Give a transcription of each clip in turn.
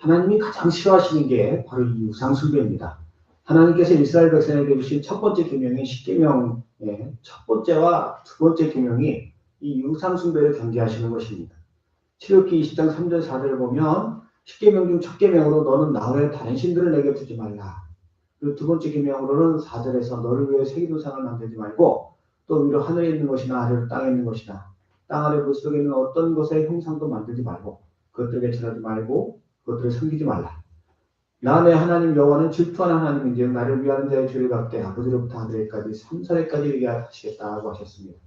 하나님이 가장 싫어하시는 게 바로 이 우상숭배입니다. 하나님께서 이스라엘 백성에게 주신 첫 번째 계명인 십계명의 첫 번째와 두 번째 계명이 이 우상숭배를 경계하시는 것입니다. 출애굽기 20장 3절 4절을 보면 십계명 중 첫 계명으로 너는 나 외에 다른 신들을 내게 두지 말라. 그리고 두 번째 계명으로는 4절에서 너를 위해 세계도상을 만들지 말고 또 위로 하늘에 있는 것이나 아래로 땅에 있는 것이나 땅 아래 물속에 있는 어떤 것의 형상도 만들지 말고 그것들에게 절하지 말고 그것들을 섬기지 말라. 나 내 하나님 여호와는 질투하는 하나님인즉 나를 위하는 자의 죄를 갚되 아버지로부터 아들에까지 3사대까지 이르게 하시겠다고 하셨습니다.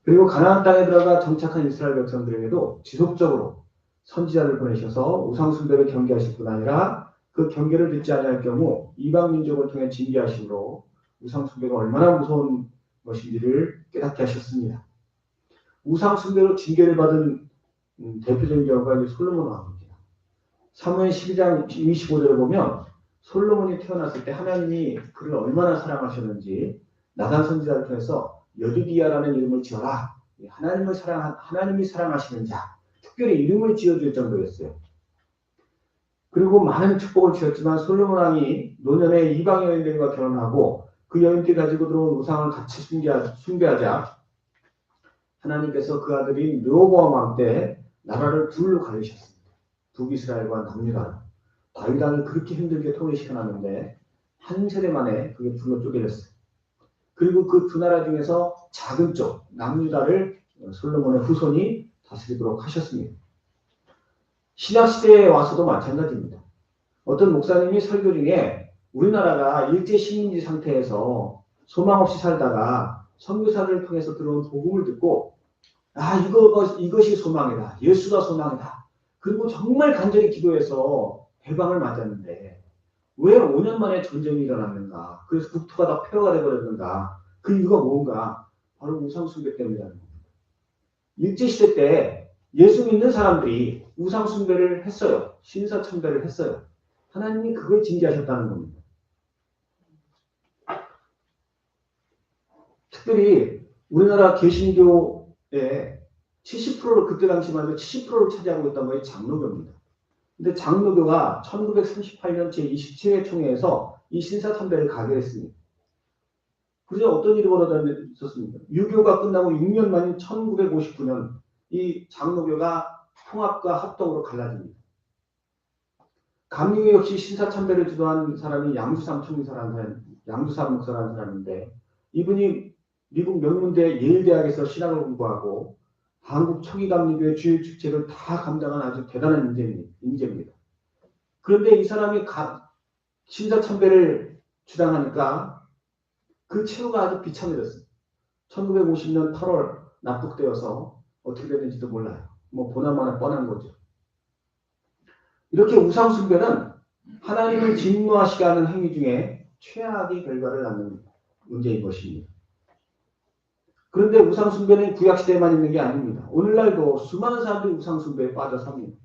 그리고 가나안 땅에 들어가 정착한 이스라엘 백성들에게도 지속적으로 선지자를 보내셔서 우상숭배를 경계하실 뿐 아니라 그 경계를 듣지 않을 경우 이방 민족을 통해 징계하심으로 우상숭배가 얼마나 무서운 것인지를 깨닫게 하셨습니다. 우상숭배로 징계를 받은 대표적인 경우가 이제 솔로몬 왕입니다. 사무엘 12장 25절을 보면 솔로몬이 태어났을 때 하나님이 그를 얼마나 사랑하셨는지 나단 선지자를 통해서 여두디아라는 이름을 지어라. 하나님이 사랑하시는 자, 특별히 이름을 지어줄 정도였어요. 그리고 많은 축복을 주셨지만 솔로몬 왕이 노년에 이방 여인들과 결혼하고 그 여인들이 가지고 들어온 우상을 같이 숭배하자 하나님께서 그 아들인 르호보암 왕 때 나라를 둘로 가르셨습니다. 북이스라엘과 남유다. 다윗 왕이 그렇게 힘들게 통일시켜놨는데 한 세대 만에 그게 둘로 쪼개졌어요. 그리고 그 두 나라 중에서 작은 쪽 남유다를 솔로몬의 후손이 다스리도록 하셨습니다. 신약시대에 와서도 마찬가지입니다. 어떤 목사님이 설교 중에 우리나라가 일제 식민지 상태에서 소망 없이 살다가 선교사를 통해서 들어온 복음을 듣고 이것이 소망이다. 예수가 소망이다. 그리고 정말 간절히 기도해서 해방을 맞았는데 왜 5년 만에 전쟁이 일어났는가? 그래서 국토가 다 폐허가 되어버렸는가? 그 이유가 뭔가? 바로 우상숭배 때문이라는 겁니다. 일제시대 때 예수 믿는 사람들이 우상숭배를 했어요. 신사참배를 했어요. 하나님이 그걸 징계하셨다는 겁니다. 특별히 우리나라 개신교의 70%를 그때 당시만 해도 70%를 차지하고 있던 것이 장로교입니다. 근데 장로교가 1938년 제27회 총회에서 이 신사참배를 가결했습니다. 그래서 어떤 일이 벌어졌습니까? 유교가 끝나고 6년 만인 1959년 이 장로교가 통합과 합동으로 갈라집니다. 감리교 역시 신사참배를 주도한 사람이 양두삼 목사라는 사람인데 이분이 미국 명문대 예일대학에서 신학을 공부하고 한국 초기 감리교의 주요 축제를 다 감당한 아주 대단한 인재입니다. 그런데 이 사람이 신사참배를 주장하니까 그 최후가 아주 비참해졌습니다. 1950년 8월 납북되어서 어떻게 됐는지도 몰라요. 보나마나 뻔한 거죠. 이렇게 우상숭배는 하나님을 진노하시게 하는 행위 중에 최악의 결과를 낳는 문제인 것입니다. 그런데 우상숭배는 구약시대에만 있는 게 아닙니다. 오늘날도 수많은 사람들이 우상숭배에 빠져 삽니다.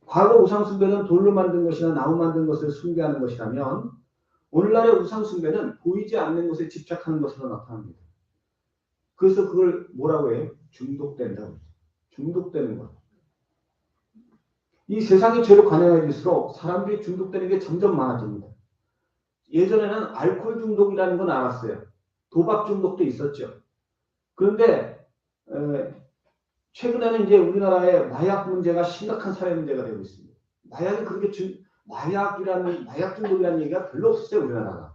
과거 우상숭배는 돌로 만든 것이나 나무 만든 것을 숭배하는 것이라면 오늘날의 우상숭배는 보이지 않는 것에 집착하는 것으로 나타납니다. 그래서 그걸 뭐라고 해요? 중독된다고. 중독되는 것. 이 세상이 죄로 가난해질수록 사람들이 중독되는 게 점점 많아집니다. 예전에는 알코올 중독이라는 건 알았어요. 도박 중독도 있었죠. 그런데 최근에는 이제 우리나라의 마약 문제가 심각한 사회 문제가 되고 있습니다. 마약 중독이라는 얘기가 별로 없었어요, 우리나라가.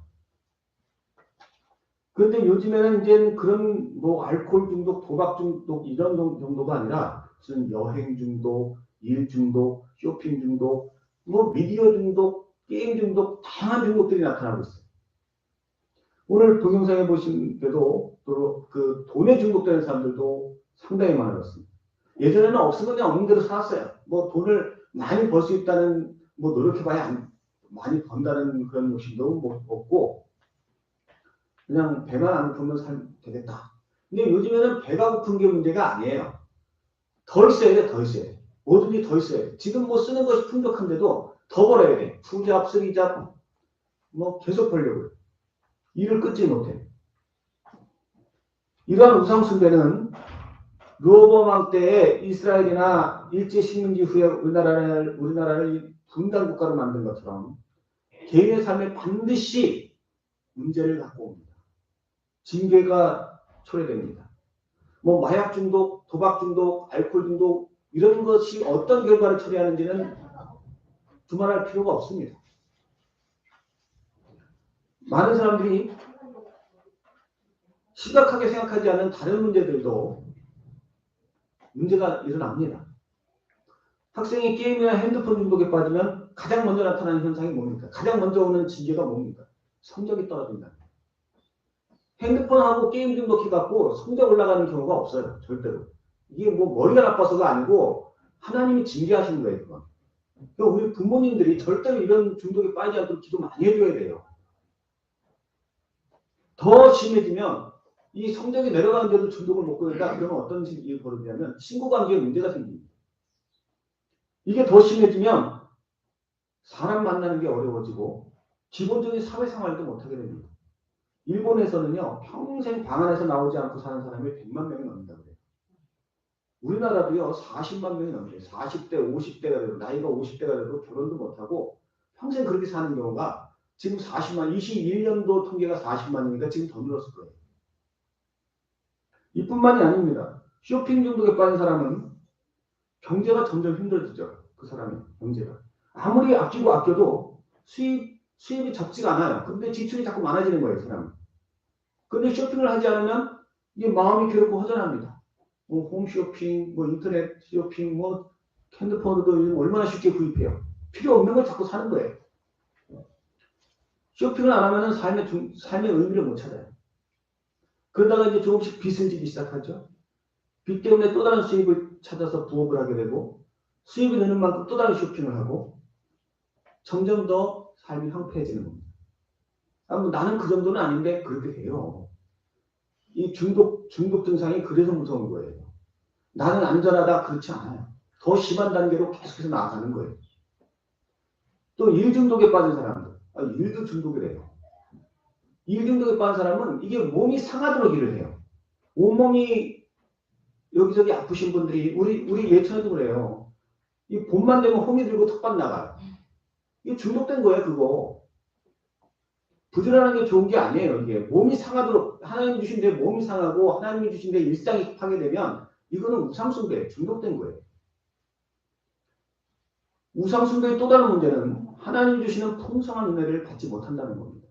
그런데 요즘에는 이제 그런 알코올 중독, 도박 중독 이런 정도가 아니라 무슨 여행 중독, 일 중독, 쇼핑 중독, 미디어 중독, 게임 중독, 다양한 중독들이 나타나고 있어요. 오늘 동영상에 보신 때도 또 그 돈에 중독되는 사람들도 상당히 많았습니다. 예전에는 없으면 그냥 없는 대로 살았어요. 돈을 많이 벌 수 있다는 노력해봐야 많이 번다는 그런 욕심도 없고 그냥 배만 안 고프면 살면 되겠다. 근데 요즘에는 배가 고픈 게 문제가 아니에요. 더 있어야 돼, 더 있어야 돼. 뭐든지 더 있어야 돼. 지금 쓰는 것이 풍족한데도 더 벌어야 돼. 투잡, 쓰리잡, 계속 벌려고요. 일을 끊지 못해. 이러한 우상숭배는 르호보암 왕 때에 이스라엘이나 일제 식민지 후에 우리나라를 분단 국가로 만든 것처럼 개인의 삶에 반드시 문제를 갖고 옵니다. 징계가 초래됩니다. 뭐 마약 중독, 도박 중독, 알코올 중독 이런 것이 어떤 결과를 초래하는지는 두말할 필요가 없습니다. 많은 사람들이 심각하게 생각하지 않은 다른 문제들도 문제가 일어납니다. 학생이 게임이나 핸드폰 중독에 빠지면 가장 먼저 나타나는 현상이 뭡니까? 가장 먼저 오는 징계가 뭡니까? 성적이 떨어진다. 핸드폰하고 게임 중독해갖고 성적 올라가는 경우가 없어요. 절대로. 이게 뭐 머리가 나빠서가 아니고 하나님이 징계하시는 거예요. 그건. 그러니까 우리 부모님들이 절대로 이런 중독에 빠지지 않도록 기도 많이 해줘야 돼요. 더 심해지면 이 성적이 내려가는데도 중독을 못 끊는다. 그러면 어떤 일이 벌어지냐면 친구관계에 문제가 생깁니다. 이게 더 심해지면 사람 만나는 게 어려워지고 기본적인 사회생활도 못하게 됩니다. 일본에서는요, 평생 방 안에서 나오지 않고 사는 사람이 100만 명이 넘는다고 그래요. 우리나라도요, 40만 명이 넘어요. 40대, 50대가 돼도, 나이가 50대가 돼도 결혼도 못하고 평생 그렇게 사는 경우가 지금 40만, 21년도 통계가 40만이니까 지금 더 늘었을 거예요. 이뿐만이 아닙니다. 쇼핑 중독에 빠진 사람은 경제가 점점 힘들어지죠. 그 사람의 경제가. 아무리 아끼고 아껴도 수입이 적지가 않아요. 근데 지출이 자꾸 많아지는 거예요, 사람은. 근데 쇼핑을 하지 않으면 이게 마음이 괴롭고 허전합니다. 뭐 홈쇼핑, 뭐 인터넷 쇼핑, 뭐 핸드폰으로도 얼마나 쉽게 구입해요. 필요 없는 걸 자꾸 사는 거예요. 쇼핑을 안 하면 삶의 의미를 못 찾아요. 그러다가 이제 조금씩 빚을 지기 시작하죠. 빚 때문에 또 다른 수입을 찾아서 부업을 하게 되고 수입이 느는 만큼 또 다른 쇼핑을 하고 점점 더 삶이 황폐해지는 겁니다. 나는 그 정도는 아닌데 그렇게 돼요. 이 중독 증상이 그래서 무서운 거예요. 나는 안전하다 그렇지 않아요. 더 심한 단계로 계속해서 나아가는 거예요. 또 일 중독에 빠진 사람들, 일도 중독이래요. 일 중독에 빠진 사람은 이게 몸이 상하도록 일을 해요. 온몸이 여기저기 아프신 분들이 우리 예천에도 그래요. 이 봄만 되면 홍이 들고 턱받 나가요. 이게 중독된 거예요, 그거. 부지런한 게 좋은 게 아니에요. 이게 몸이 상하도록 하나님이 주신 데 몸이 상하고 하나님이 주신 데 일상이 파괴되면 이거는 우상숭배에 중독된 거예요. 우상숭배의 또 다른 문제는 하나님이 주시는 풍성한 은혜를 받지 못한다는 겁니다.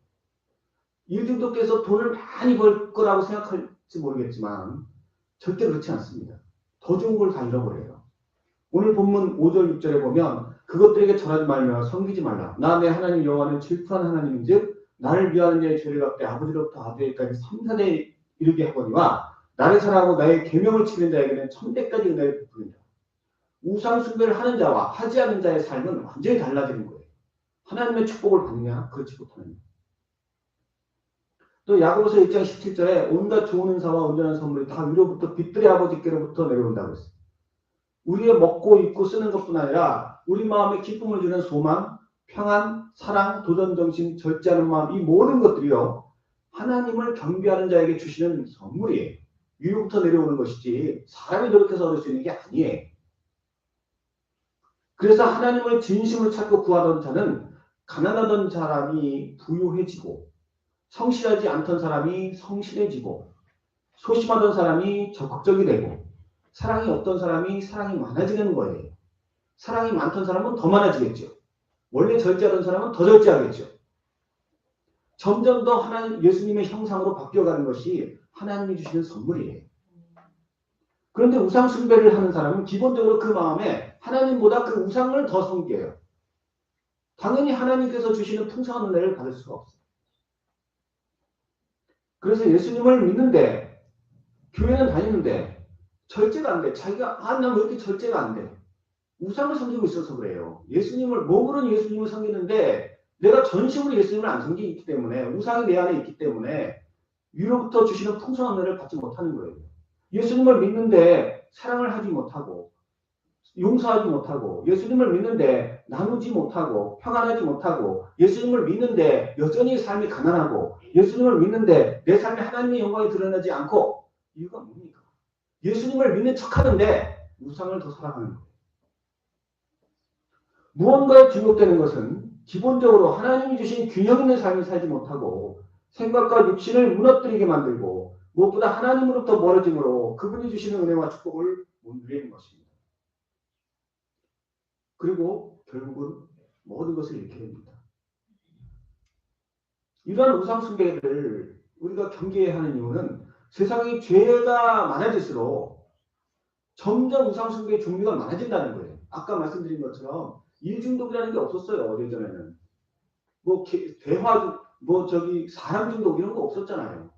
일 중독돼서 돈을 많이 벌 거라고 생각할지 모르겠지만 절대 그렇지 않습니다. 더 좋은 걸 다 잃어버려요. 오늘 본문 5절 6절에 보면 그것들에게 절하지 말며 섬기지 말라. 나 내 하나님 여호와는 질투한 하나님인즉 나를 위하는 자의 죄를 갚되 아버지로부터 아들에게까지 3사대에 이르게 하거니와 나를 사랑하고 나의 계명을 지키는 자에게는 1000배까지 은혜를 베푸리라. 우상 숭배를 하는 자와 하지 않는 자의 삶은 완전히 달라지는 거예요. 하나님의 축복을 받느냐? 그렇지 못하느냐. 또 야고보서 1장 17절에 온갖 좋은 은사와 온전한 선물이 다 위로부터 빛들의 아버지께로부터 내려온다고 했어요. 우리의 먹고 입고 쓰는 것뿐 아니라 우리 마음에 기쁨을 주는 소망, 평안, 사랑, 도전정신, 절제하는 마음, 이 모든 것들이요. 하나님을 경배하는 자에게 주시는 선물이에요. 위로부터 내려오는 것이지 사람이 노력해서 얻을 수 있는 게 아니에요. 그래서 하나님을 진심으로 찾고 구하던 자는 가난하던 사람이 부유해지고 성실하지 않던 사람이 성실해지고 소심하던 사람이 적극적이 되고 사랑이 없던 사람이 사랑이 많아지는 거예요. 사랑이 많던 사람은 더 많아지겠죠. 원래 절제하던 사람은 더 절제하겠죠. 점점 더 하나님 예수님의 형상으로 바뀌어가는 것이 하나님이 주시는 선물이에요. 그런데 우상 숭배를 하는 사람은 기본적으로 그 마음에 하나님보다 그 우상을 더 섬겨요. 당연히 하나님께서 주시는 풍성한 은혜를 받을 수가 없어요. 그래서 예수님을 믿는데 교회는 다니는데 절제가 안 돼. 자기가 난 왜 이렇게 절제가 안 돼. 우상을 섬기고 있어서 그래요. 몸으로는 예수님을 섬기는데 내가 전심으로 예수님을 안 섬기기 때문에 우상이 내 안에 있기 때문에 위로부터 주시는 풍성한 은혜를 받지 못하는 거예요. 예수님을 믿는데 사랑을 하지 못하고 용서하지 못하고 예수님을 믿는데 나누지 못하고 평안하지 못하고 예수님을 믿는데 여전히 삶이 가난하고 예수님을 믿는데 내 삶에 하나님의 영광이 드러나지 않고 이유가 뭡니까? 예수님을 믿는 척하는데 우상을 더 사랑하는 거예요. 무언가에 중독되는 것은 기본적으로 하나님이 주신 균형 있는 삶을 살지 못하고 생각과 육신을 무너뜨리게 만들고 무엇보다 하나님으로부터 멀어짐으로 그분이 주시는 은혜와 축복을 못 누리는 것입니다. 그리고 결국은 모든 것을 잃게 됩니다. 이러한 우상 숭배를 우리가 경계해야 하는 이유는 세상에 죄가 많아질수록 점점 우상 숭배의 종류가 많아진다는 거예요. 아까 말씀드린 것처럼 일중독이라는 게 없었어요. 예전에는 뭐 대화 사람 중독 이런 거 없었잖아요.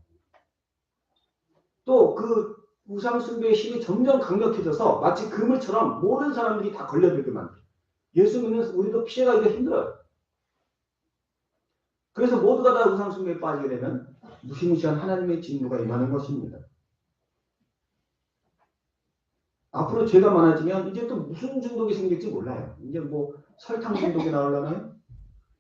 또 그 우상 숭배의 힘이 점점 강력해져서 마치 그물처럼 모든 사람들이 다 걸려들게 만들어요. 예수 믿는 우리도 피해가기가 힘들어요. 그래서 모두가 다 우상 숭배에 빠지게 되면 무시무시한 하나님의 진노가 임하는 것입니다. 앞으로 죄가 많아지면 이제 또 무슨 중독이 생길지 몰라요. 이제 뭐 설탕 중독이 나오려면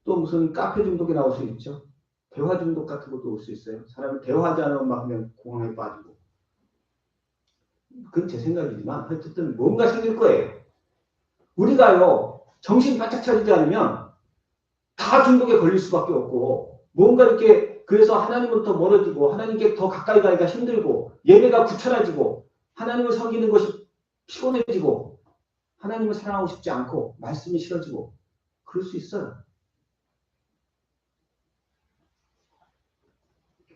또 무슨 카페 중독이 나올 수 있죠. 대화 중독 같은 것도 올 수 있어요. 사람이 대화하지 않으면 막 그냥 공황에 빠지고. 그건 제 생각이지만 어쨌든 뭔가 생길 거예요. 우리가요 정신 바짝 차리지 않으면 다 중독에 걸릴 수밖에 없고 뭔가 이렇게 그래서 하나님으로부터 멀어지고 하나님께 더 가까이 가기가 힘들고 예배가 귀찮아지고 하나님을 섬기는 것이 피곤해지고 하나님을 사랑하고 싶지 않고 말씀이 싫어지고 그럴 수 있어요.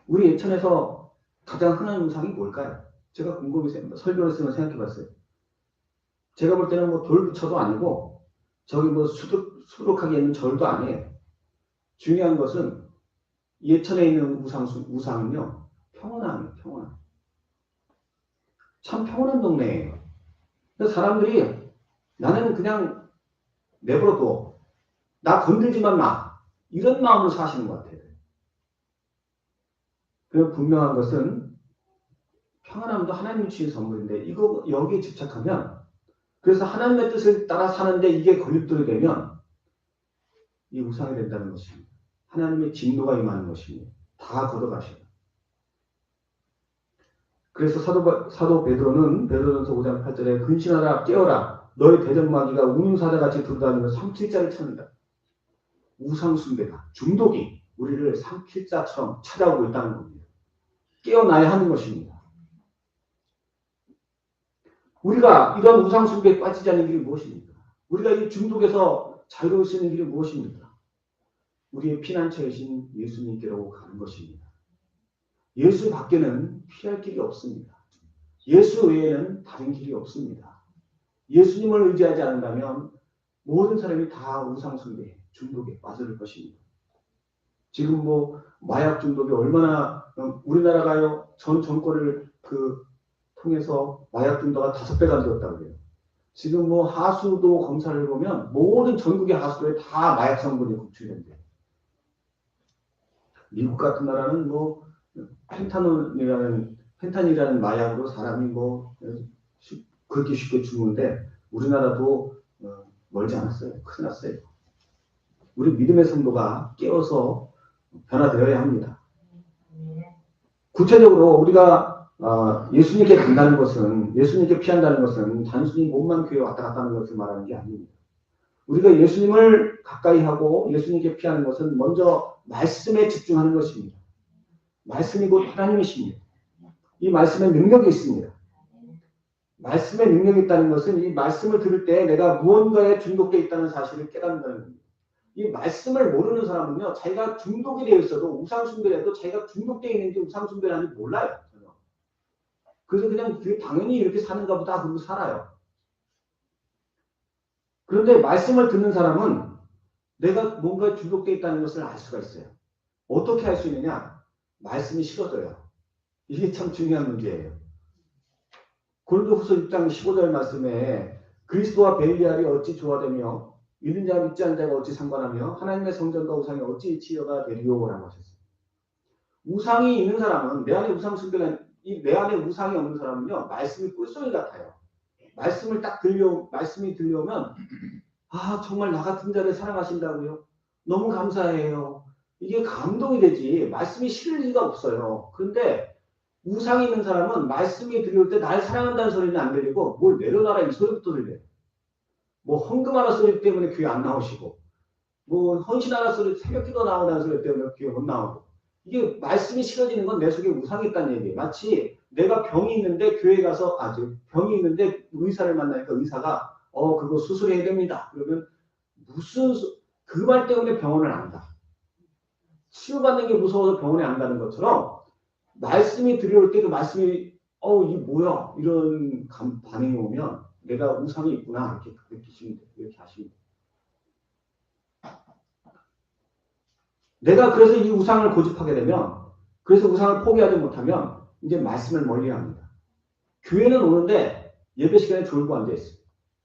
우리 예천에서 가장 흔한 우상이 뭘까요? 제가 궁금해서 설교를 쓰면 생각해봤어요. 제가 볼 때는 뭐 돌부처도 아니고 저기 뭐 수북하게 있는 절도 아니에요. 중요한 것은 예천에 있는 우상은요 평온함이에요. 평온함. 참 평온한 동네예요. 그래서 사람들이 나는 그냥 내버려둬. 나 건들지만 마. 이런 마음으로 사시는 것 같아요. 그리고 분명한 것은 평안함도 하나님이 주신 선물인데 이거 여기에 집착하면 그래서 하나님의 뜻을 따라 사는데 이게 걸림돌이 되면 이 우상이 된다는 것입니다. 하나님의 진노가 임하는 것입니다. 다 걷어가시고. 그래서 사도 베드로는 베드로전서 5장 8절에 근신하라 깨어라 너희 대적마귀가 우는 사자같이 돌아다니며 삼킬자를 찾는다. 우상숭배가 중독이 우리를 삼킬자처럼 찾아오고 있다는 겁니다. 깨어나야 하는 것입니다. 우리가 이런 우상숭배에 빠지지 않는 길이 무엇입니까? 우리가 이 중독에서 자유로울 수 있는 길이 무엇입니까? 우리의 피난처이신 예수님께로 가는 것입니다. 예수 밖에는 피할 길이 없습니다. 예수 외에는 다른 길이 없습니다. 예수님을 의지하지 않는다면 모든 사람이 다 우상숭배, 중독에 빠질 것입니다. 지금 뭐 마약 중독이 얼마나 우리나라가요 전 정권을 통해서 마약 중독가 5배가 늘었다고 해요. 지금 뭐 하수도 검사를 보면 모든 전국의 하수도에 다 마약 성분이 검출된대요. 미국 같은 나라는 뭐 펜타닐이라는 마약으로 사람이 뭐 그렇게 쉽게 죽는데 우리나라도 멀지 않았어요. 큰일 났어요. 우리 믿음의 성도가 깨어서 변화되어야 합니다. 구체적으로 우리가 예수님께 간다는 것은 예수님께 피한다는 것은 단순히 몸만 교회 왔다 갔다 하는 것을 말하는 게 아닙니다. 우리가 예수님을 가까이 하고 예수님께 피하는 것은 먼저 말씀에 집중하는 것입니다. 말씀이 곧 하나님이십니다. 이 말씀에 능력이 있습니다. 말씀에 능력이 있다는 것은 이 말씀을 들을 때 내가 무언가에 중독되어 있다는 사실을 깨닫는다는 겁니다. 이 말씀을 모르는 사람은요, 자기가 중독이 되어 있어도 우상숭배를 해도 자기가 중독되어 있는지 우상숭배를 하는지 몰라요. 전혀. 그래서 그냥 당연히 이렇게 사는가 보다 그러고 살아요. 그런데 말씀을 듣는 사람은 내가 뭔가 중독되어 있다는 것을 알 수가 있어요. 어떻게 할 수 있느냐? 말씀이 식어져요. 이게 참 중요한 문제예요. 고린도후서 6장 15절 말씀에 그리스도와 벨리알이 어찌 조화되며 믿는 자와 믿지 않는 자가 어찌 상관하며 하나님의 성전과 우상이 어찌 치여가 되리오라고 하셨어요. 우상이 있는 사람은 내 안에 내 안에 우상이 없는 사람은요 말씀이 꿀소리 같아요. 말씀이 들려오면 정말 나 같은 자를 사랑하신다고요? 너무 감사해요. 이게 감동이 되지 말씀이 싫을 리가 없어요. 그런데 우상이 있는 사람은 말씀이 들려올 때 날 사랑한다는 소리는 안 들리고 뭘 내려놔라 이 소리부터 들려요. 뭐 헌금하라 소리 때문에 교회 안 나오시고 뭐 헌신하라 소리 새벽기도 나오라는 소리 때문에 교회 못 나오고 이게 말씀이 싫어지는 건 내 속에 우상이 있다는 얘기예요. 마치 내가 병이 있는데 교회 가서 병이 있는데 의사를 만나니까 의사가 그거 수술해야 됩니다. 그러면 무슨 그 말 때문에 병원을 안 가. 치유받는 게 무서워서 병원에 안 가는 것처럼 말씀이 들려올 때 그 말씀이 이게 뭐야 이런 반응이 오면 내가 우상이 있구나 이렇게 느끼시면 돼요. 이렇게 하시면 돼요. 내가 그래서 이 우상을 고집하게 되면 그래서 우상을 포기하지 못하면 이제 말씀을 멀리합니다. 교회는 오는데 예배 시간에 졸고 앉아있어요.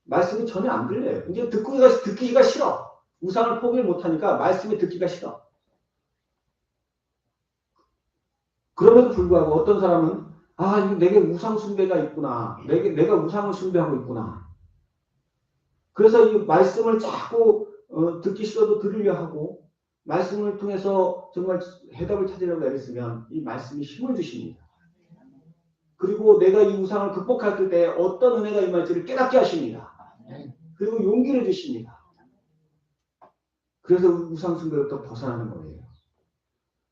말씀이 전혀 안 들려요. 이제 듣기가 싫어. 우상을 포기를 못하니까 말씀이 듣기가 싫어. 그럼에도 불구하고 어떤 사람은 이거 내게 우상 숭배가 있구나. 내가 우상을 숭배하고 있구나. 그래서 이 말씀을 자꾸 듣기 싫어도 들으려 하고 말씀을 통해서 정말 해답을 찾으려고 애쓰면 이 말씀이 힘을 주십니다. 그리고 내가 이 우상을 극복할 때 어떤 은혜가 임할지를 깨닫게 하십니다. 그리고 용기를 주십니다. 그래서 우상 숭배로부터 벗어나는 거예요.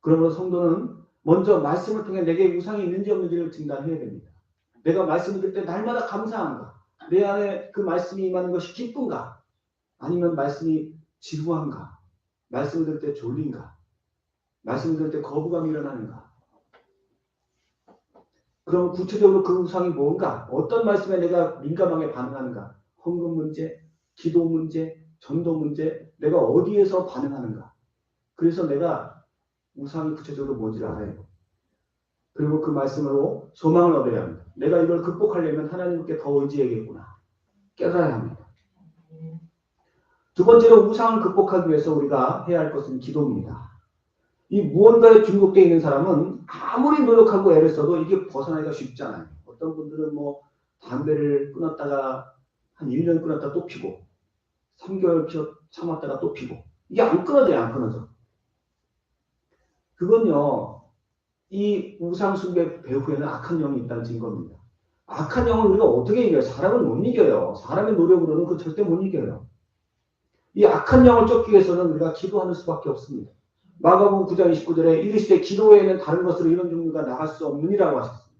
그러므로 성도는 먼저 말씀을 통해 내게 우상이 있는지 없는지를 진단해야 됩니다. 내가 말씀을 들을 때 날마다 감사한가? 내 안에 그 말씀이 임하는 것이 기쁜가? 아니면 말씀이 지루한가? 말씀을 들을 때 졸린가? 말씀을 들을 때 거부감이 일어나는가? 그럼 구체적으로 그 우상이 뭔가? 어떤 말씀에 내가 민감하게 반응하는가? 헌금 문제, 기도 문제, 전도 문제, 내가 어디에서 반응하는가? 그래서 내가 우상이 구체적으로 뭔지를 알아요. 그리고 그 말씀으로 소망을 얻어야 합니다. 내가 이걸 극복하려면 하나님께 더 의지해야겠구나. 깨달아야 합니다. 두 번째로 우상을 극복하기 위해서 우리가 해야 할 것은 기도입니다. 이 무언가에 중독되어 있는 사람은 아무리 노력하고 애를 써도 이게 벗어나기가 쉽지 않아요. 어떤 분들은 뭐 담배를 끊었다가 한 1년 끊었다가 또 피고 3개월 참았다가 또 피고 이게 안 끊어져요. 안 끊어져. 그건요. 이 우상숭배 배후에는 악한 영이 있다는 증거입니다. 악한 영을 우리가 어떻게 이겨요? 사람은 못 이겨요. 사람의 노력으로는 그 절대 못 이겨요. 이 악한 영을 쫓기 위해서는 우리가 기도하는 수밖에 없습니다. 마가복음 9장 29절에 이르시되 기도에는 다른 것으로 이런 종류가 나갈 수 없느니라고 하셨습니다.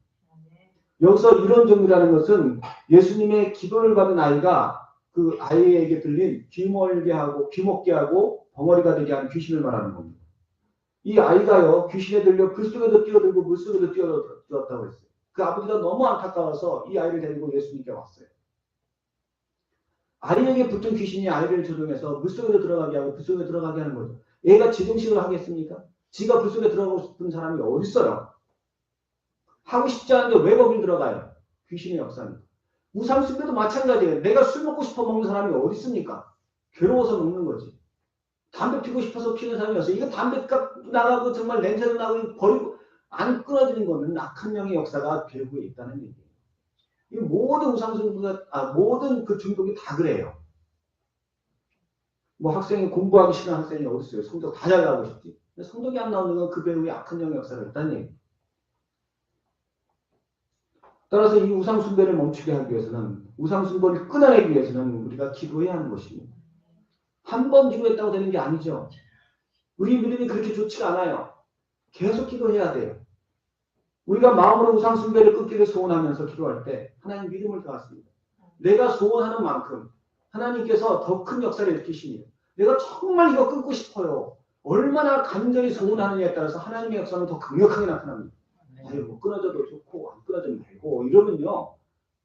여기서 이런 종류라는 것은 예수님의 기도를 받은 아이가 그 아이에게 들린 귀멀게 하고 귀먹게 하고 벙어리가 되게 하는 귀신을 말하는 겁니다. 이 아이가요 귀신에 들려 불속에도 뛰어들고 물속에도 뛰어들었다고 했어요. 그 아버지가 너무 안타까워서 이 아이를 데리고 예수님께 왔어요. 아이에게 붙은 귀신이 아이를 조종해서 물속으로 들어가게 하고 불속에 들어가게 하는 거죠. 얘가 지정식을 하겠습니까? 지가 불속에 들어가고 싶은 사람이 어디 있어요? 하고 싶지 않은데 왜 거길 들어가요? 귀신의 역사입니다. 우상숭배도 마찬가지예요. 내가 술 먹고 싶어 먹는 사람이 어디 있습니까? 괴로워서 먹는 거지. 담배 피고 싶어서 피는 사람이 없어요. 이거 담배값 나가고 정말 냄새도 나고 버리고 안 끊어지는 거는 악한 영의 역사가 배후에 있다는 얘기예요. 이 모든 우상숭배가 모든 그 중독이 다 그래요. 뭐 학생이 공부하기 싫은 학생이 어디 있어요? 성적 다 잘 나오고 싶지. 근데 성적이 안 나오는 건 그 배후에 악한 영의 역사가 있다는 얘기예요. 따라서 이 우상숭배를 멈추게 하기 위해서는 우상숭배를 끊어내기 위해서는 우리가 기도해야 하는 것입니다. 한 번 기도했다고 되는 게 아니죠. 우리 믿음이 그렇게 좋지가 않아요. 계속 기도해야 돼요. 우리가 마음으로 우상숭배를 끊기를 소원하면서 기도할 때 하나님 믿음을 더하십니다. 내가 소원하는 만큼 하나님께서 더 큰 역사를 일으키십니다. 내가 정말 이거 끊고 싶어요. 얼마나 간절히 소원하느냐에 따라서 하나님의 역사는 더 강력하게 나타납니다. 아이고 끊어져도 좋고 안 끊어져도 말고 이러면요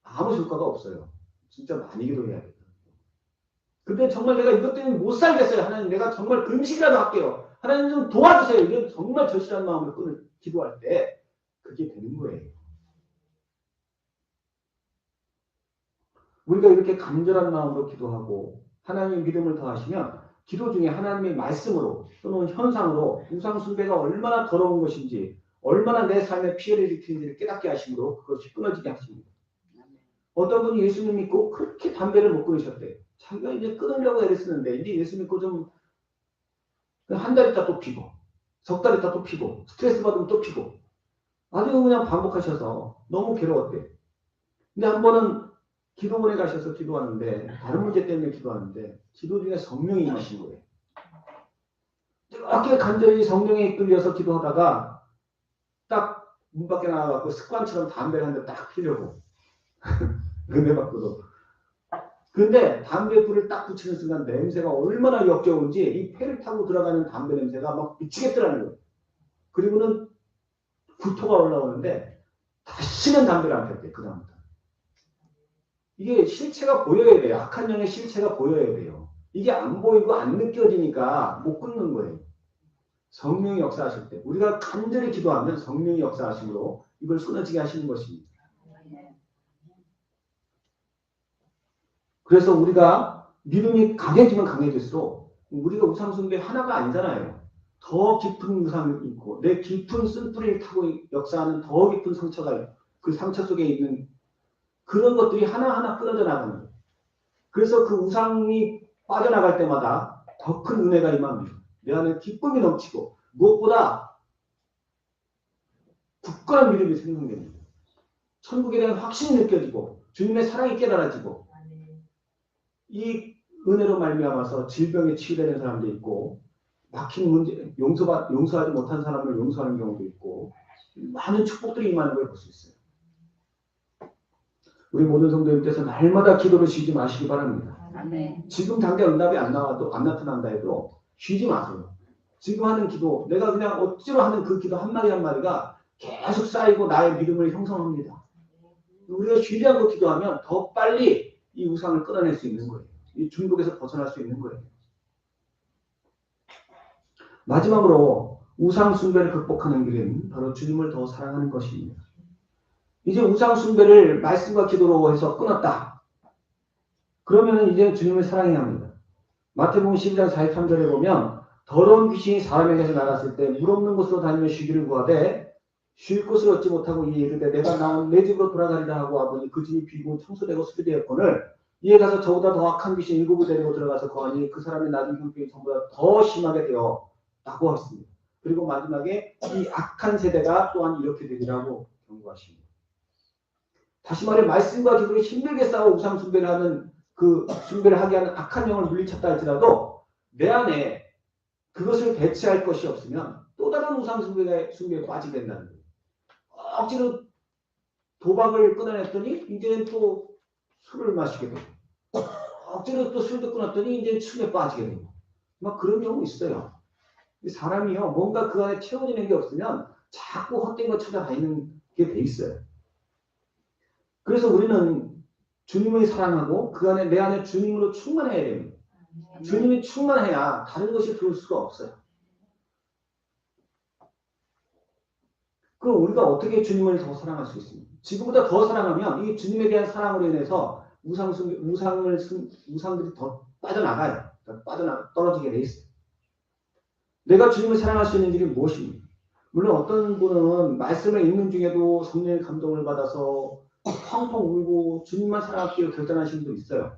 아무 효과가 없어요. 진짜 많이 기도해야 돼요. 근데 정말 내가 이것 때문에 못 살겠어요. 하나님 내가 정말 금식이라도 할게요. 하나님 좀 도와주세요. 이게 정말 절실한 마음으로 기도할 때 그게 되는 거예요. 우리가 이렇게 간절한 마음으로 기도하고 하나님의 믿음을 더하시면 기도 중에 하나님의 말씀으로 또는 현상으로 우상숭배가 얼마나 더러운 것인지 얼마나 내 삶에 피해를 일으키는지를 깨닫게 하심으로 그것이 끊어지게 하십니다. 어떤 분이 예수님 믿고 그렇게 담배를 못 끊으셨대요. 자기가 이제 끊으려고 애를 쓰는데 이제 예수 믿고 좀 한 달 있다 또 피고 석 달 있다 또 피고 스트레스 받으면 또 피고 아주 그냥 반복하셔서 너무 괴로웠대. 근데 한 번은 기도원에 가셔서 기도하는데 다른 문제 때문에 기도하는데 기도 중에 성령이 임하신 거예요. 그렇게 간절히 성령에 이끌려서 기도하다가 딱 문 밖에 나와갖고 습관처럼 담배를 한 대 딱 피려고 은혜 받고도. 근데 담배 불을 딱 붙이는 순간 냄새가 얼마나 역겨운지 이 폐를 타고 들어가는 담배 냄새가 막 미치겠더라는 거예요. 그리고는 구토가 올라오는데 다시는 담배를 안 폈대. 그 다음부터. 이게 실체가 보여야 돼요. 악한 영의 실체가 보여야 돼요. 이게 안 보이고 안 느껴지니까 못 끊는 거예요. 성령이 역사하실 때 우리가 간절히 기도하면 성령이 역사하심으로 이걸 끊어지게 하시는 것입니다. 그래서 우리가 믿음이 강해지면 강해질수록 우리가 우상숭배 하나가 아니잖아요. 더 깊은 우상이 있고 내 깊은 쓴뿌리를 타고 역사하는 더 깊은 상처가 있고 그 상처 속에 있는 그런 것들이 하나하나 끊어져 나가는 거예요. 그래서 그 우상이 빠져나갈 때마다 더 큰 은혜가 임합니다. 내 안에 기쁨이 넘치고 무엇보다 굳건한 믿음이 생성됩니다. 천국에 대한 확신이 느껴지고 주님의 사랑이 깨달아지고 이 은혜로 말미암아서 질병에 치유되는 사람도 있고 막힌 문제 용서하지 못한 사람을 용서하는 경우도 있고 많은 축복들이 임하는 걸 볼 수 있어요. 우리 모든 성도님께서 날마다 기도를 쉬지 마시기 바랍니다. 아멘. 지금 당장 응답이 안 나타난다 해도 쉬지 마세요. 지금 하는 기도, 내가 그냥 억지로 하는 그 기도 한마디 한마디가 계속 쌓이고 나의 믿음을 형성합니다. 우리가 쉬지 않고 기도하면 더 빨리 이 우상을 끊어낼 수 있는 거예요. 이 중독에서 벗어날 수 있는 거예요. 마지막으로 우상 숭배를 극복하는 길은 바로 주님을 더 사랑하는 것입니다. 이제 우상 숭배를 말씀과 기도로 해서 끊었다. 그러면 이제 주님을 사랑해야 합니다. 마태복음 12장 43절에 보면 더러운 귀신이 사람에게서 나갔을 때 물 없는 곳으로 다니며 쉬기를 구하되 쉴 곳을 얻지 못하고 이에 이르되 내가 나온 내 집으로 돌아가리라 하고 와보니 그 집이 비고 청소되고 수리되었거늘 이에 가서 저보다 더 악한 귀신 7을 데리고 들어가서 거하니 그 사람의 나중 형편이 전보다 더 심하게 되었다고 했습니다. 그리고 마지막에 이 악한 세대가 또한 이렇게 되리라고 경고하십니다. 다시 말해 말씀과 기도를 힘들게 싸워 우상 숭배를 하는 그 숭배를 하게 하는 악한 영을 물리쳤다 할지라도 내 안에 그것을 대체할 것이 없으면 또 다른 우상 숭배에 빠지게 된다는 거예요. 억지로 도박을 끊어냈더니 이제는 또 술을 마시게 되고 억지로 또 술도 끊었더니 이제 술에 빠지게 되고 막 그런 경우 있어요. 사람이요 뭔가 그 안에 채워지는 게 없으면 자꾸 헛된 거 찾아다니는 게 돼 있어요. 그래서 우리는 주님을 사랑하고 그 안에 내 안에 주님으로 충만해야 됩니다. 주님이 충만해야 다른 것이 들어올 수가 없어요. 그럼 우리가 어떻게 주님을 더 사랑할 수 있습니까? 지금보다 더 사랑하면 이 주님에 대한 사랑으로 인해서 우상들이 더 빠져나가요. 떨어지게 돼 있어요. 내가 주님을 사랑할 수 있는 길이 무엇입니까? 물론 어떤 분은 말씀을 읽는 중에도 성령의 감동을 받아서 펑펑 울고 주님만 사랑하기로 결단하시는 분도 있어요.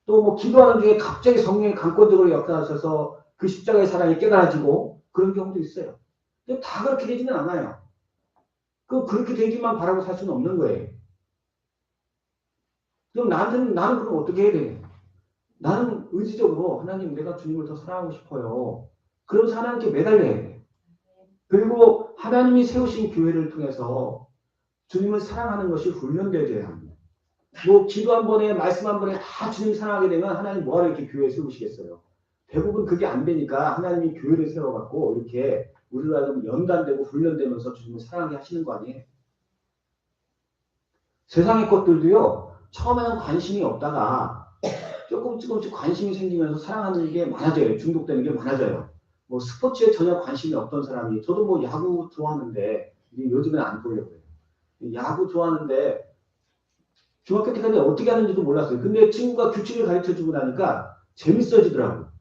또 뭐 기도하는 중에 갑자기 성령이 강권적으로 역사하셔서 그 십자가의 사랑이 깨달아지고 그런 경우도 있어요. 근데 다 그렇게 되지는 않아요. 그렇게 되기만 바라고 살 수는 없는 거예요. 그럼 나는 그럼 어떻게 해야 돼요? 나는 의지적으로 하나님 내가 주님을 더 사랑하고 싶어요. 그러면서 하나님께 매달려야 돼요. 그리고 하나님이 세우신 교회를 통해서 주님을 사랑하는 것이 훈련되어야 합니다. 뭐 기도 한 번에 말씀 한 번에 다 주님 사랑하게 되면 하나님 뭐하러 이렇게 교회 세우시겠어요. 대부분 그게 안 되니까 하나님이 교회를 세워갖고 이렇게 우리가 좀 연단되고 훈련되면서 주님을 사랑하게 하시는 거 아니에요. 세상의 것들도요. 처음에는 관심이 없다가 조금씩 관심이 생기면서 사랑하는 게 많아져요. 중독되는 게 많아져요. 뭐 스포츠에 전혀 관심이 없던 사람이 저도 뭐 야구 좋아하는데 요즘은 안 보려고 해요. 야구 좋아하는데 중학교 때까지 어떻게 하는지도 몰랐어요. 근데 친구가 규칙을 가르쳐주고 나니까 재밌어지더라고요.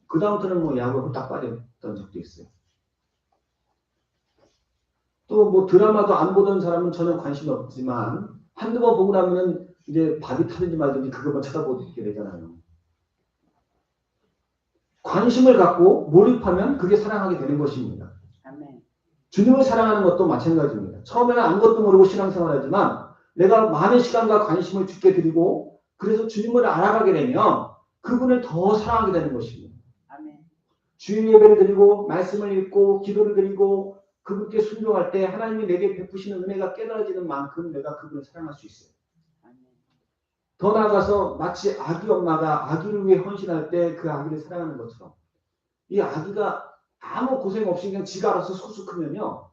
그 다음부터는 뭐 야구에 딱 빠졌던 적도 있어요. 또 뭐 드라마도 안 보던 사람은 전혀 관심이 없지만 한두 번 보고 나면은 이제 밥이 타든지 말든지 그것만 쳐다보게 되잖아요. 관심을 갖고 몰입하면 그게 사랑하게 되는 것입니다. 아멘. 주님을 사랑하는 것도 마찬가지입니다. 처음에는 아무것도 모르고 신앙생활하지만 내가 많은 시간과 관심을 주께 드리고 그래서 주님을 알아가게 되면 그분을 더 사랑하게 되는 것입니다. 아멘. 주일 예배를 드리고 말씀을 읽고 기도를 드리고 그분께 순종할 때 하나님이 내게 베푸시는 은혜가 깨달아지는 만큼 내가 그분을 사랑할 수 있어요. 아멘. 더 나아가서 마치 아기 엄마가 아기를 위해 헌신할 때 그 아기를 사랑하는 것처럼 이 아기가 아무 고생 없이 그냥 지가 알아서 쑥쑥 크면요.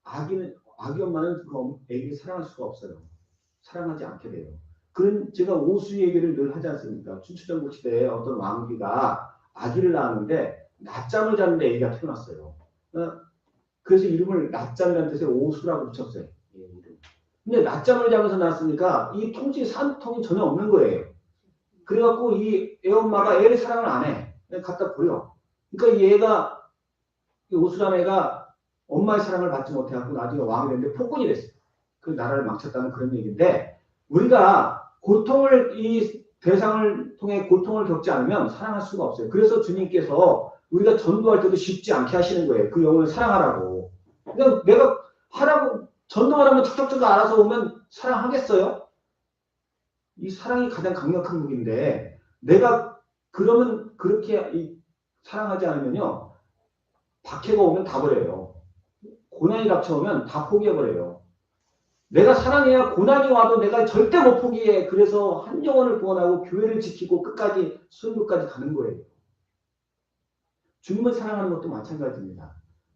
아기 엄마는 그 애기를 사랑할 수가 없어요. 사랑하지 않게 돼요. 그런 제가 오수 얘기를 늘 하지 않습니까? 춘추전국 시대에 어떤 왕비가 아기를 낳았는데 낮잠을 자는데 애기가 태어났어요. 그래서 이름을 낮잠이라는 뜻의 오수라고 붙였어요. 근데 낮잠을 자면서 낳았으니까 이 통증이 산통이 전혀 없는 거예요. 그래갖고 이 애엄마가 애를 사랑을 안 해. 그냥 갖다 버려. 그러니까 이 애가 이 오수라는 애가 엄마의 사랑을 받지 못해갖고 나중에 왕이 됐는데 폭군이 됐어요. 그 나라를 망쳤다는 그런 얘기인데 우리가 고통을 이 대상을 통해 고통을 겪지 않으면 사랑할 수가 없어요. 그래서 주님께서 우리가 전도할 때도 쉽지 않게 하시는 거예요. 그 영혼을 사랑하라고. 그러니까 내가 하라고 전도하라면 척척척 알아서 오면 사랑하겠어요? 이 사랑이 가장 강력한 무기인데 내가 그러면 그렇게 사랑하지 않으면요. 박해가 오면 다 버려요. 고난이 닥쳐오면 다 포기해버려요. 내가 사랑해야 고난이 와도 내가 절대 못 포기해. 그래서 한 영혼을 구원하고 교회를 지키고 끝까지 순교까지 가는 거예요. 주님을 사랑하는 것도 마찬가지입니다.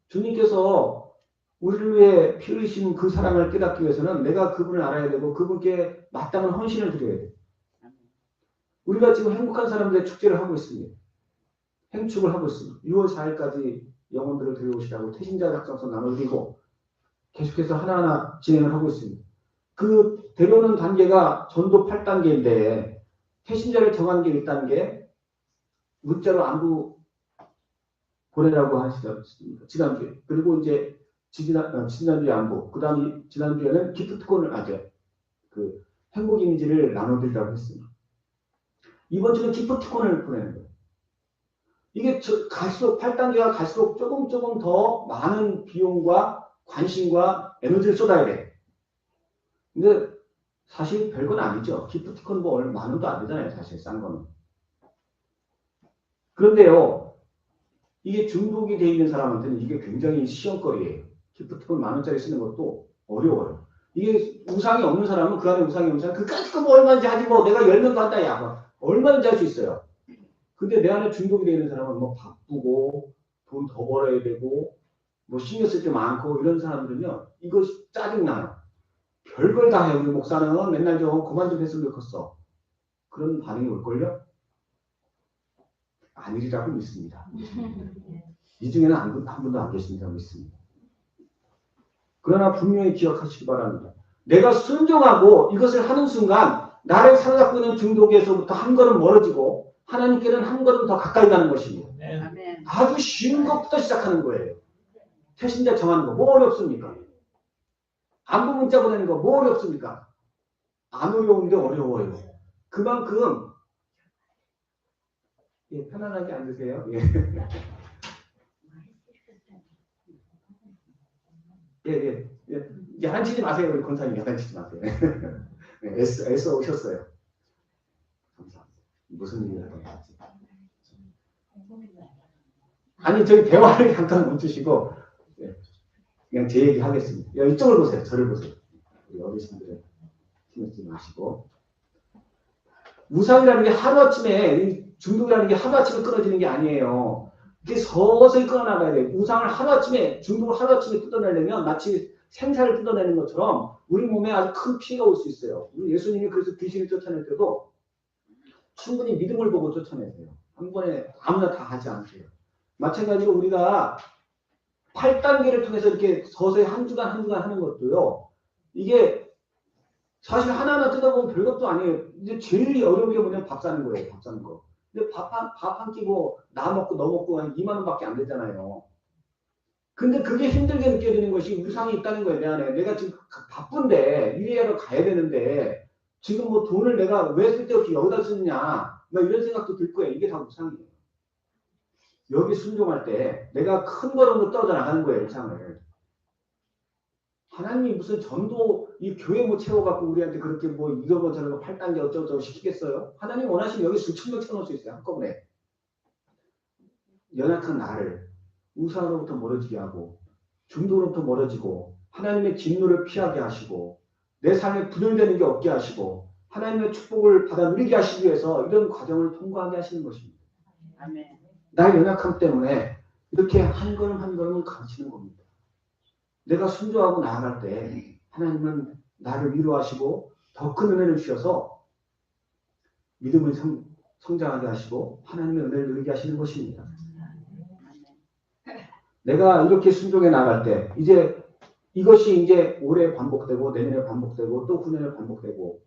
주님께서 우리를 위해 피 흘리신 그 사랑을 깨닫기 위해서는 내가 그분을 알아야 되고 그분께 마땅한 헌신을 드려야 돼요. 우리가 지금 행복한 사람들의 축제를 하고 있습니다. 행축을 하고 있습니다. 6월 4일까지 영혼들을 데려오시라고 태신자 작성서 나눠드리고 계속해서 하나하나 진행을 하고 있습니다. 그 데려오는 단계가 전도 8단계인데 태신자를 정한 게 1단계 문자로 안부 보내라고 하시더라고요. 지난주에. 그리고 이제 지난주에 안부. 그 다음 지난주에는 기프트콘을 그 행복 이미지를 나눠드리라고 했습니다. 이번 주는 기프트콘을 보내는 거예요. 이게 갈수록 8단계가 갈수록 조금 더 많은 비용과 관심과 에너지를 쏟아야 돼. 근데 사실 별건 아니죠. 기프티콘 뭐 얼마 만 원도 안 되잖아요. 사실 싼 거는. 그런데요. 이게 중독이 돼 있는 사람한테는 이게 굉장히 시험거리예요. 기프티콘 만 원짜리 쓰는 것도 어려워요. 이게 우상이 없는 사람은 그 안에 우상이 없는 사람 그까짓 거 뭐 얼마인지 하지 뭐 내가 10명도 한다 야. 뭐 얼마든지 할 수 있어요. 근데 내 안에 중독이 되어 있는 사람은 뭐 바쁘고 돈 더 벌어야 되고 뭐 신경 쓸 게 많고 이런 사람들은요. 이거 짜증나요. 별걸 다 해. 우리 목사는 맨날 좀 그만 좀 했으면 좋겠어. 그런 반응이 올걸요? 아니리라고 믿습니다. 이 중에는 한 분도 안 계신다고 믿습니다. 그러나 분명히 기억하시기 바랍니다. 내가 순종하고 이것을 하는 순간 나를 사로잡고 있는 중독에서부터 한 걸음 멀어지고 하나님께는 한 걸음 더 가까이 가는 것입니다. 아멘. 아주 쉬운 것부터 시작하는 거예요. 태신자 정하는 거 뭐 어렵습니까? 안부 문자 보내는 거 뭐 어렵습니까? 안 어려운데 어려워요. 그만큼 예, 편안하게 앉으세요. 예. 야단치지 마세요. 우리 권사님 야단치지 마세요. 네, 애써 오셨어요. 감사합니다. 무슨 일이 일어났지? 아니 저희 대화를 잠깐 멈추시고 그냥 제 얘기 하겠습니다. 이쪽을 보세요. 저를 보세요. 우리 어르신들은 신경 쓰지 마시고 우상이라는 게 하루아침에 중독이라는 게 하루아침에 끊어지는 게 아니에요. 이게 서서히 끊어나가야 돼요. 우상을 하루아침에 중독을 하루아침에 뜯어내려면 마치 생사를 뜯어내는 것처럼 우리 몸에 아주 큰 피해가 올 수 있어요. 예수님이 그래서 귀신을 쫓아낼 때도 충분히 믿음을 보고 쫓아내세요. 한 번에 아무나 다 하지 않으세요. 마찬가지로 우리가 8단계를 통해서 이렇게 서서히 한 주간 하는 것도요. 이게 사실 하나하나 뜯어보면 별것도 아니에요. 이제 제일 어려운 게 뭐냐면 밥 사는 거예요. 밥 사는 거. 근데 밥 한 끼 뭐 나 먹고 너 먹고 한 2만 원밖에 안 되잖아요. 근데 그게 힘들게 느껴지는 것이 우상이 있다는 거예요. 내 안에. 내가 지금 바쁜데 일하러 가야 되는데 지금 뭐 돈을 내가 왜 쓸데없이 여기다 쓰느냐 뭐 이런 생각도 들 거예요. 이게 다 우상이에요. 여기 순종할 때 내가 큰 걸음으로 떨어져 나가는 거예요. 우상을. 하나님이 무슨 전도 이 교회 뭐 채워갖고 우리한테 그렇게 뭐 이거 저거 8단계 어쩌고저쩌고 시키겠어요? 하나님 원하시면 여기 수천 명 채워놓을 수 있어요. 한꺼번에. 연약한 나를 우상으로부터 멀어지게 하고 중독으로부터 멀어지고 하나님의 진노를 피하게 하시고 내 삶에 분열되는 게 없게 하시고 하나님의 축복을 받아 누리게 하시기 위해서 이런 과정을 통과하게 하시는 것입니다. 아멘. 나의 연약함 때문에 이렇게 한 걸음 한 걸음을 가르치는 겁니다. 내가 순종하고 나아갈 때 하나님은 나를 위로하시고 더 큰 은혜를 주셔서 믿음을 성장하게 하시고 하나님의 은혜를 누리게 하시는 것입니다. 내가 이렇게 순종해 나갈 때 이것이 이제 올해 반복되고 내년에 반복되고 또 후년에 반복되고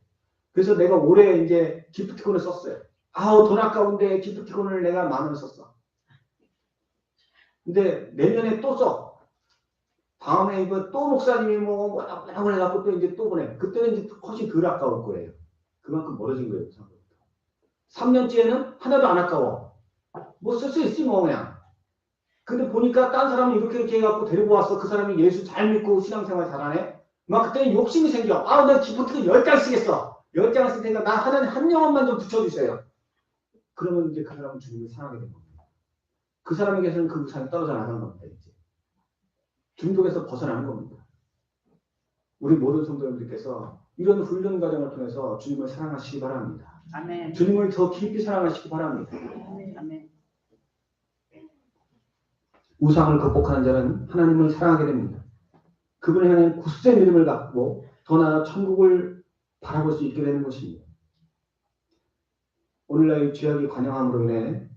그래서 내가 올해 이제 기프티콘을 썼어요. 아우 돈 아까운데 기프티콘을 내가 10,000원 썼어. 근데 내년에 또 써. 다음에 이거 또 목사님이 뭐라고 해갖고 또 이제 또 보내. 그때는 이제 훨씬 덜 아까울 거예요. 그만큼 멀어진 거예요. 3년째에는 하나도 안 아까워. 뭐 쓸 수 있지 뭐 그냥. 근데 보니까 딴 사람은 이렇게 해갖고 데리고 왔어. 그 사람이 예수 잘 믿고 신앙생활 잘하네. 막 그때는 욕심이 생겨. 아, 내가 기프티콘 10장 쓰겠어. 10장을 쓸 테니까 나 하나님 한 영혼만 좀 붙여주세요. 그러면 이제 그 사람은 주님을 사랑하게 된 겁니다. 그 사람에게서는 그 우상이 떨어져 나가는 겁니다. 이제. 중독에서 벗어나는 겁니다. 우리 모든 성도님들께서 이런 훈련 과정을 통해서 주님을 사랑하시기 바랍니다. 아멘. 주님을 더 깊이 사랑하시기 바랍니다. 아멘. 우상을 극복하는 자는 하나님을 사랑하게 됩니다. 그분을 향해 굳센 믿음을 갖고 더 나아 천국을 바라볼 수 있게 되는 것입니다. 오늘날 죄악이 관영함으로 인해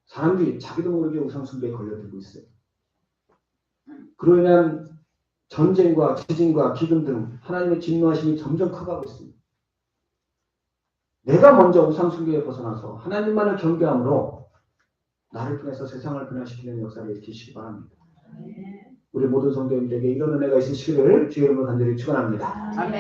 사람들이 자기도 모르게 우상 숭배에 걸려들고 있어요. 그로 인한 전쟁과 지진과 기근 등 하나님의 진노하심이 점점 커가고 있습니다. 내가 먼저 우상 숭배에 벗어나서 하나님만을 경배함으로 나를 통해서 세상을 변화시키는 역사를 일으키시기 바랍니다. 우리 모든 성도님들에게 이런 은혜가 있으시기를 주의 이름으로 간절히 축원합니다. 아멘.